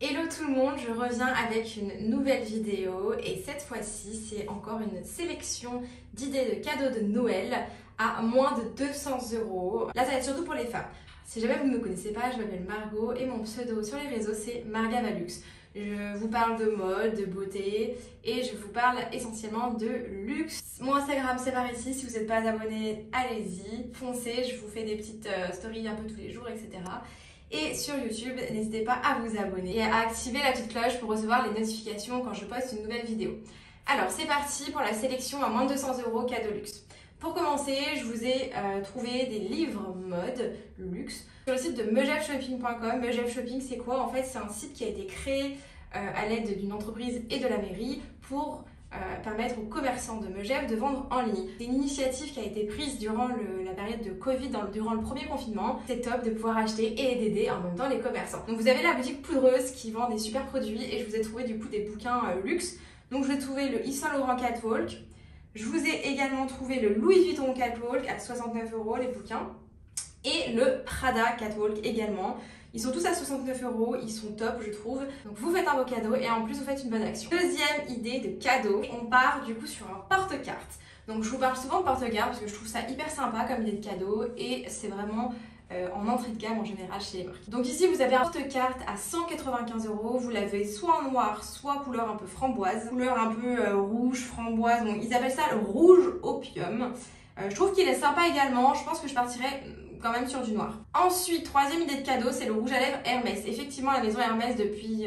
Hello tout le monde, je reviens avec une nouvelle vidéo et cette fois-ci c'est encore une sélection d'idées de cadeaux de Noël à moins de 200 €. Là ça va être surtout pour les femmes. Si jamais vous ne me connaissez pas, je m'appelle Margot et mon pseudo sur les réseaux c'est Margavalux. Je vous parle de mode, de beauté et je vous parle essentiellement de luxe. Mon Instagram c'est par ici, si vous n'êtes pas abonné, allez-y, foncez, je vous fais des petites stories un peu tous les jours, etc. Et sur YouTube, n'hésitez pas à vous abonner et à activer la petite cloche pour recevoir les notifications quand je poste une nouvelle vidéo. Alors c'est parti pour la sélection à moins de 200 € cadeau luxe. Pour commencer, je vous ai trouvé des livres mode luxe sur le site de meujevshopping.com. Meujef Shopping, c'est quoi? En fait, c'est un site qui a été créé à l'aide d'une entreprise et de la mairie pour permettre aux commerçants de Megève de vendre en ligne. C'est une initiative qui a été prise durant la période de Covid, durant le premier confinement. C'est top de pouvoir acheter et d'aider en même temps les commerçants. Donc vous avez la boutique Poudreuse qui vend des super produits et je vous ai trouvé du coup des bouquins luxe. Donc je vous ai trouvé le Yves Saint Laurent Catwalk. Je vous ai également trouvé le Louis Vuitton Catwalk à 69 € les bouquins. Et le Prada Catwalk également. Ils sont tous à 69 €, ils sont top je trouve. Donc vous faites un beau cadeau et en plus vous faites une bonne action. Deuxième idée de cadeau, on part du coup sur un porte-carte. Donc je vous parle souvent de porte-carte parce que je trouve ça hyper sympa comme idée de cadeau et c'est vraiment en entrée de gamme en général chez les marques. Donc ici vous avez un porte-carte à 195 €, vous l'avez soit en noir, soit couleur un peu framboise, couleur un peu rouge, framboise, bon, ils appellent ça le rouge opium. Je trouve qu'il est sympa également, je pense que je partirais quand même sur du noir. Ensuite, troisième idée de cadeau, c'est le rouge à lèvres Hermès. Effectivement, la maison Hermès, depuis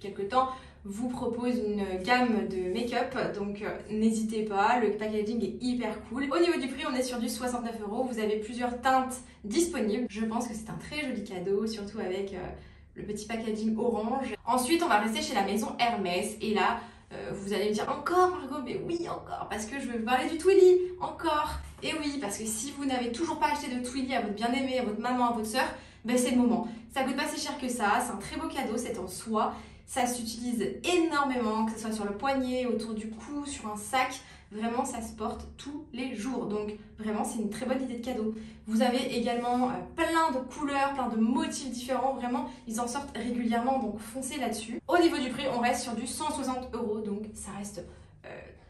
quelques temps, vous propose une gamme de make-up, donc n'hésitez pas, le packaging est hyper cool. Au niveau du prix, on est sur du 69 €, vous avez plusieurs teintes disponibles. Je pense que c'est un très joli cadeau, surtout avec le petit packaging orange. Ensuite, on va rester chez la maison Hermès, et là, vous allez me dire encore Margot, mais oui encore, parce que je vais vous parler du Twilly, encore. Et oui, parce que si vous n'avez toujours pas acheté de Twilly à votre bien-aimé, à votre maman, à votre soeur, ben c'est le moment. Ça coûte pas si cher que ça, c'est un très beau cadeau, c'est en soie, ça s'utilise énormément, que ce soit sur le poignet, autour du cou, sur un sac. Vraiment, ça se porte tous les jours. Donc, vraiment, c'est une très bonne idée de cadeau. Vous avez également plein de couleurs, plein de motifs différents. Vraiment, ils en sortent régulièrement, donc foncez là-dessus. Au niveau du prix, on reste sur du 160 €, donc ça reste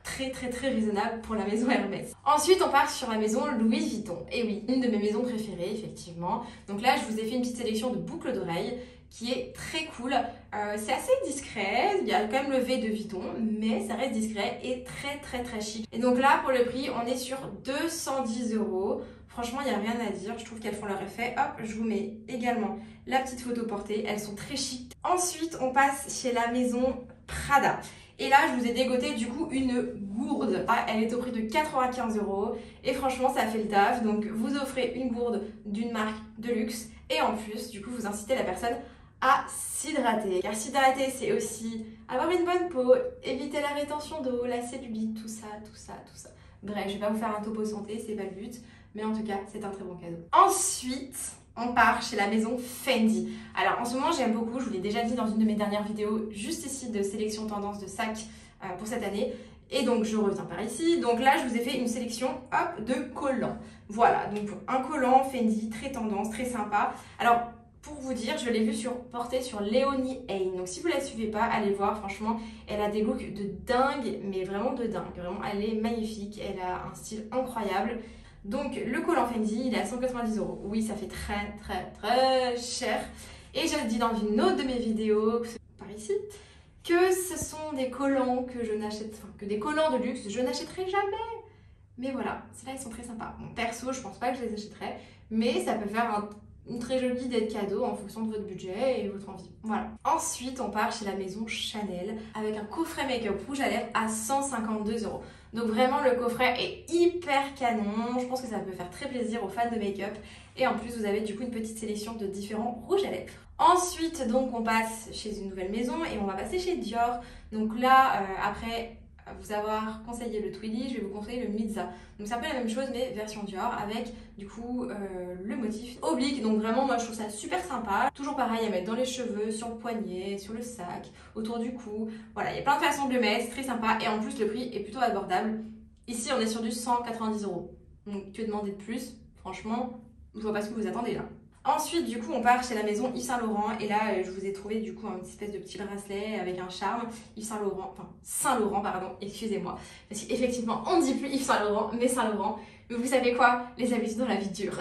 très raisonnable pour la maison Hermès. Ensuite, on part sur la maison Louis Vuitton. Et oui, une de mes maisons préférées, effectivement. Donc là, je vous ai fait une petite sélection de boucles d'oreilles qui est très cool. C'est assez discret, il y a quand même le V de Vuitton, mais ça reste discret et très chic. Et donc là, pour le prix, on est sur 210 €. Franchement, il n'y a rien à dire, je trouve qu'elles font leur effet. Hop, je vous mets également la petite photo portée, elles sont très chic. Ensuite, on passe chez la maison Prada. Et là, je vous ai dégoté du coup une gourde. Elle est au prix de 95 € et franchement, ça fait le taf. Donc, vous offrez une gourde d'une marque de luxe et en plus, du coup, vous incitez la personne à s'hydrater. Car s'hydrater, c'est aussi avoir une bonne peau, éviter la rétention d'eau, la cellulite, tout ça. Bref, je vais pas vous faire un topo santé, c'est pas le but. Mais en tout cas, c'est un très bon cadeau. Ensuite, on part chez la maison Fendi. Alors en ce moment j'aime beaucoup, je vous l'ai déjà dit dans une de mes dernières vidéos, juste ici de sélection tendance de sacs pour cette année. Et donc je reviens par ici. Donc là je vous ai fait une sélection hop, de collants. Voilà, donc un collant Fendi, très tendance, très sympa. Alors pour vous dire, je l'ai vu porté sur Léonie Hein. Donc si vous ne la suivez pas, allez voir, franchement, elle a des looks de dingue, mais vraiment de dingue. Vraiment, elle est magnifique, elle a un style incroyable. Donc le collant Fendi, il est à 190 €. Oui, ça fait très cher. Et je le dis dans une autre de mes vidéos, par ici, que ce sont des collants que je n'achète, enfin que des collants de luxe, je n'achèterai jamais. Mais voilà, ceux-là ils sont très sympas. Bon, perso, je pense pas que je les achèterai, mais ça peut faire une très jolie idée de cadeau en fonction de votre budget et votre envie. Voilà. Ensuite, on part chez la maison Chanel avec un coffret make-up rouge à lèvres à 152 €. Donc vraiment, le coffret est hyper canon. Je pense que ça peut faire très plaisir aux fans de make-up. Et en plus, vous avez du coup une petite sélection de différents rouges à lèvres. Ensuite, donc, on passe chez une nouvelle maison et on va passer chez Dior. Donc là, après vous avoir conseillé le Twilly, je vais vous conseiller le Mizza. Donc c'est un peu la même chose mais version Dior avec du coup le motif oblique. Donc vraiment moi je trouve ça super sympa. Toujours pareil à mettre dans les cheveux, sur le poignet, sur le sac, autour du cou. Voilà, il y a plein de façons de le mettre, c'est très sympa et en plus le prix est plutôt abordable. Ici on est sur du 190 €. Donc que demander de plus? Franchement, je vois pas ce que vous attendez là. Ensuite, du coup, on part chez la maison Yves Saint Laurent. Et là, je vous ai trouvé du coup une espèce de petit bracelet avec un charme. Yves Saint Laurent, enfin Saint Laurent, pardon, excusez-moi. Parce qu'effectivement, on ne dit plus Yves Saint Laurent, mais Saint Laurent. Mais vous savez quoi? Les habitudes dans la vie dure.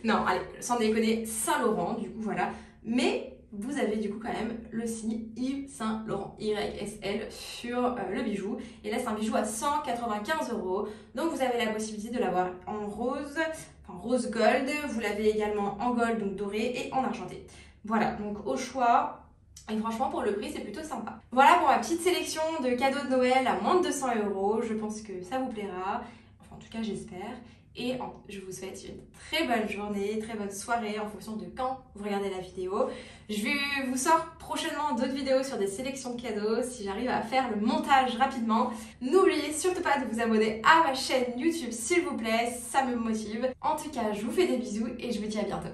Non, allez, sans déconner, Saint Laurent, du coup, voilà. Mais vous avez du coup quand même le signe Yves Saint Laurent, YSL, sur le bijou. Et là, c'est un bijou à 195 €. Donc, vous avez la possibilité de l'avoir en rose, enfin rose gold. Vous l'avez également en gold, donc doré, et en argenté. Voilà, donc au choix. Et franchement, pour le prix, c'est plutôt sympa. Voilà pour ma petite sélection de cadeaux de Noël à moins de 200 €. Je pense que ça vous plaira. Enfin, en tout cas, j'espère. Et je vous souhaite une très bonne journée, très bonne soirée en fonction de quand vous regardez la vidéo. Je vous sors prochainement d'autres vidéos sur des sélections de cadeaux si j'arrive à faire le montage rapidement. N'oubliez surtout pas de vous abonner à ma chaîne YouTube s'il vous plaît, ça me motive. En tout cas, je vous fais des bisous et je vous dis à bientôt.